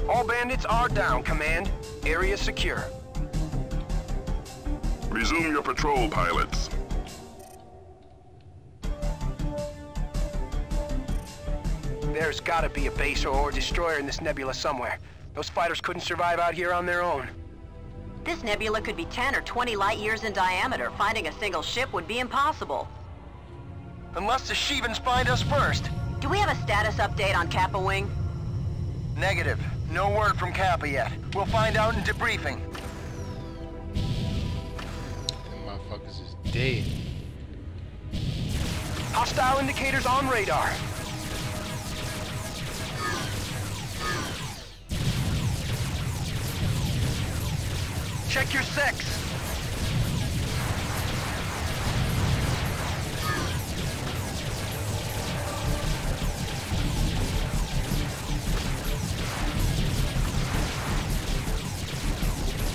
All bandits are down, Command. Area secure. Resume your patrol, pilots. There's gotta be a base or destroyer in this nebula somewhere. Those fighters couldn't survive out here on their own. This nebula could be 10 or 20 light years in diameter. Finding a single ship would be impossible. Unless the Shivans find us first. Do we have a status update on Kappa Wing? Negative. No word from Kappa yet. We'll find out in debriefing. Them motherfuckers is dead. Hostile indicators on radar. Check your sex.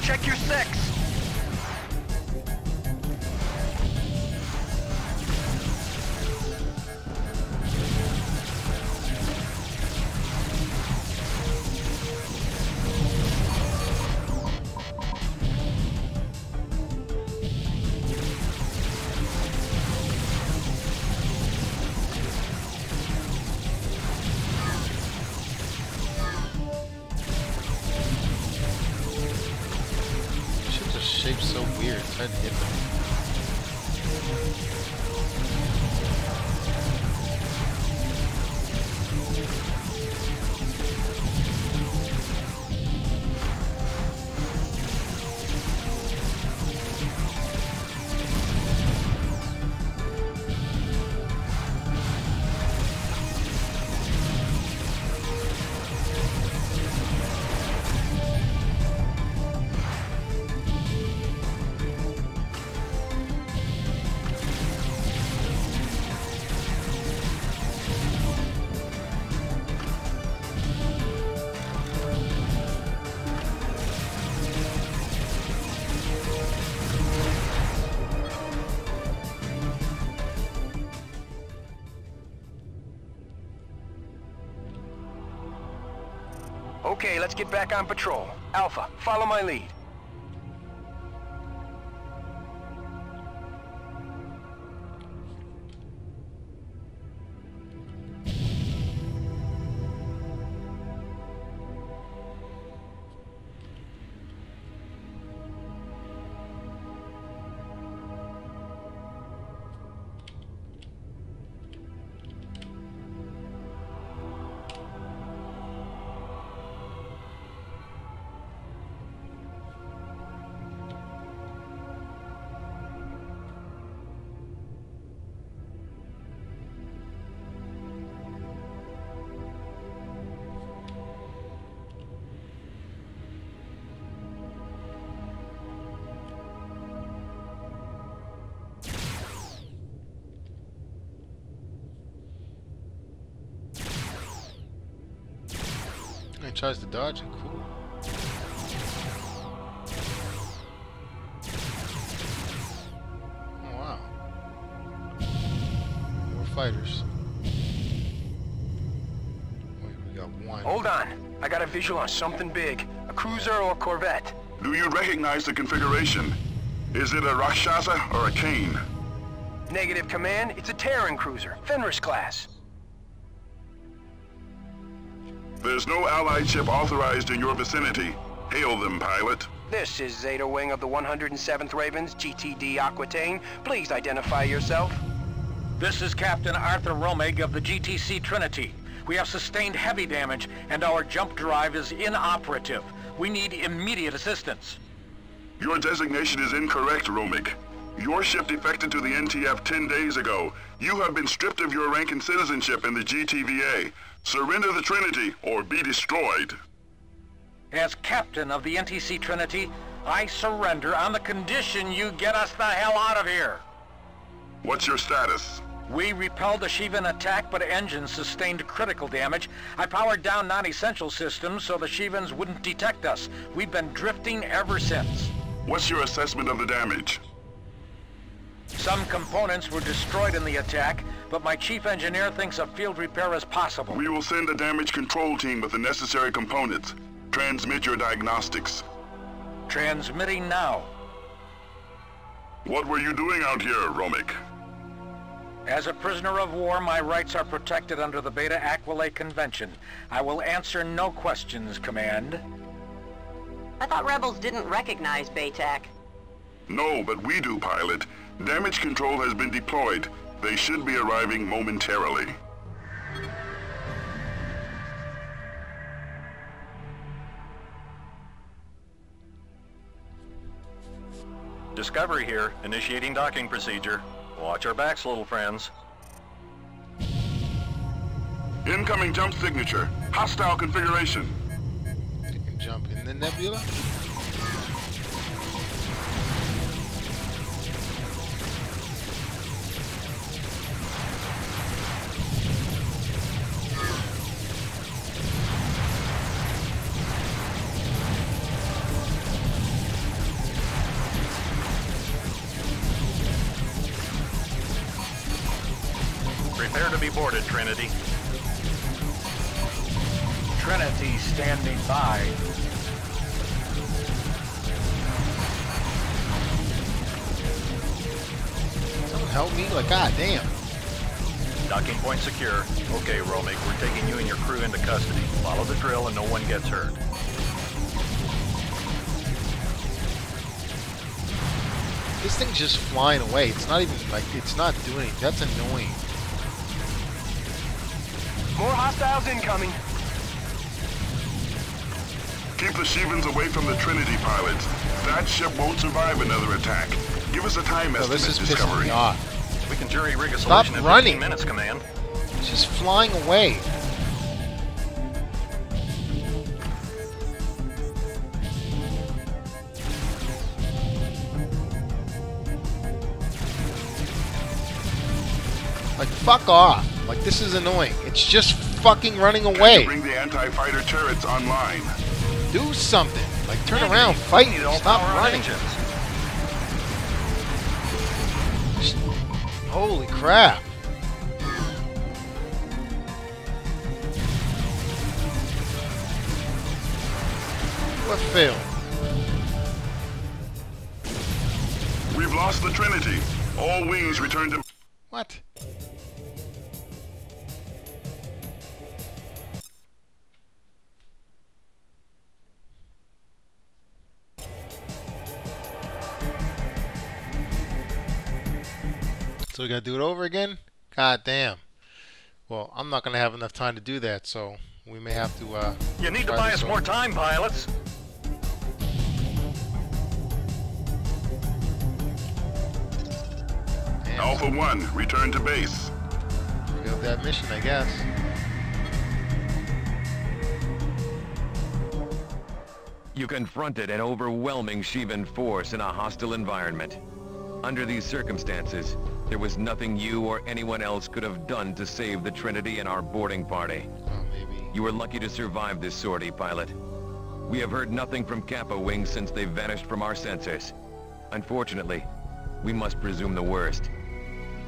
Check your sex. Shape's so weird, it's hard to hit them. Okay, let's get back on patrol. Alpha, follow my lead. He tries to dodge it. Cool. Oh wow. More fighters. Wait, we got one. Hold on. I got a visual on something big. A cruiser or a corvette. Do you recognize the configuration? Is it a Rakshasa or a Kane? Negative, Command. It's a Terran cruiser. Fenris class. There's no Allied ship authorized in your vicinity. Hail them, pilot. This is Zeta Wing of the 107th Ravens, GTD Aquitaine. Please identify yourself. This is Captain Arthur Romig of the GTC Trinity. We have sustained heavy damage, and our jump drive is inoperative. We need immediate assistance. Your designation is incorrect, Romig. Your ship defected to the NTF 10 days ago. You have been stripped of your rank and citizenship in the GTVA. Surrender the Trinity, or be destroyed. As captain of the NTC Trinity, I surrender on the condition you get us the hell out of here. What's your status? We repelled the Shivan attack, but engines sustained critical damage. I powered down non-essential systems so the Shivans wouldn't detect us. We've been drifting ever since. What's your assessment of the damage? Some components were destroyed in the attack, but my chief engineer thinks a field repair is possible. We will send a damage control team with the necessary components. Transmit your diagnostics. Transmitting now. What were you doing out here, Romig? As a prisoner of war, my rights are protected under the Beta Aquilate Convention. I will answer no questions, Command. I thought rebels didn't recognize BATAC. No, but we do, pilot. Damage control has been deployed. They should be arriving momentarily. Discovery here, initiating docking procedure. Watch our backs, little friends. Incoming jump signature. Hostile configuration. You can jump in the nebula? Prepare to be boarded, Trinity. Trinity standing by. Someone help me? Like, god damn. Docking point secure. Okay, Romig, we're taking you and your crew into custody. Follow the drill and no one gets hurt. This thing's just flying away. It's not even, like, it's not doing it. That's annoying. More hostiles incoming. Keep the Shivans away from the Trinity, pilots. That ship won't survive another attack. Give us a time estimate, This is pissing Discovery. me off. We can jury rig a Stop solution in running. 15 minutes, Command. It's just flying away. Like, fuck off. Like, this is annoying. It's just fucking running Can away. you bring the anti-fighter turrets online? Do something. Like, turn around, fight. Stop running. Holy crap. What failed? We've lost the Trinity. All wings return to... What? So we gotta do it over again? God damn. Well, I'm not gonna have enough time to do that, so we may have to You need to buy us more time, pilots. Damn. Alpha 1, return to base. Failed that mission, I guess. You confronted an overwhelming Shivan force in a hostile environment. Under these circumstances, there was nothing you or anyone else could have done to save the Trinity and our boarding party. Oh, maybe. You were lucky to survive this sortie, pilot. We have heard nothing from Kappa Wings since they vanished from our sensors. Unfortunately, we must presume the worst.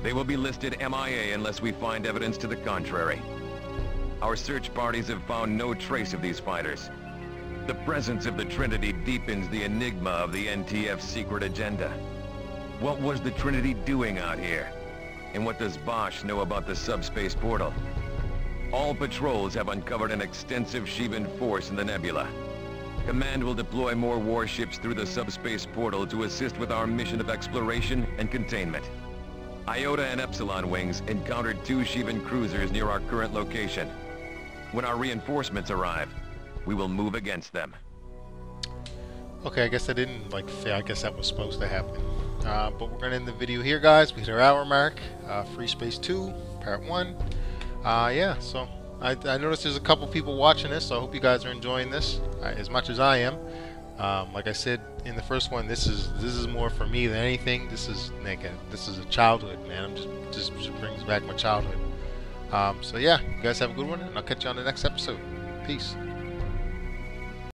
They will be listed MIA unless we find evidence to the contrary. Our search parties have found no trace of these fighters. The presence of the Trinity deepens the enigma of the NTF's secret agenda. What was the Trinity doing out here? And what does Bosch know about the subspace portal? All patrols have uncovered an extensive Shivan force in the nebula. Command will deploy more warships through the subspace portal to assist with our mission of exploration and containment. Iota and Epsilon wings encountered 2 Shivan cruisers near our current location. When our reinforcements arrive, we will move against them. Okay, I guess I didn't say. I guess that was supposed to happen. But we're gonna end the video here, guys. We hit our hour mark. Free Space 2, Part 1. Yeah. So I noticed there's a couple people watching this, so I hope you guys are enjoying this as much as I am. Like I said in the first one, this is more for me than anything. This is a childhood, man. Just brings back my childhood. So yeah, you guys have a good one, and I'll catch you on the next episode. Peace.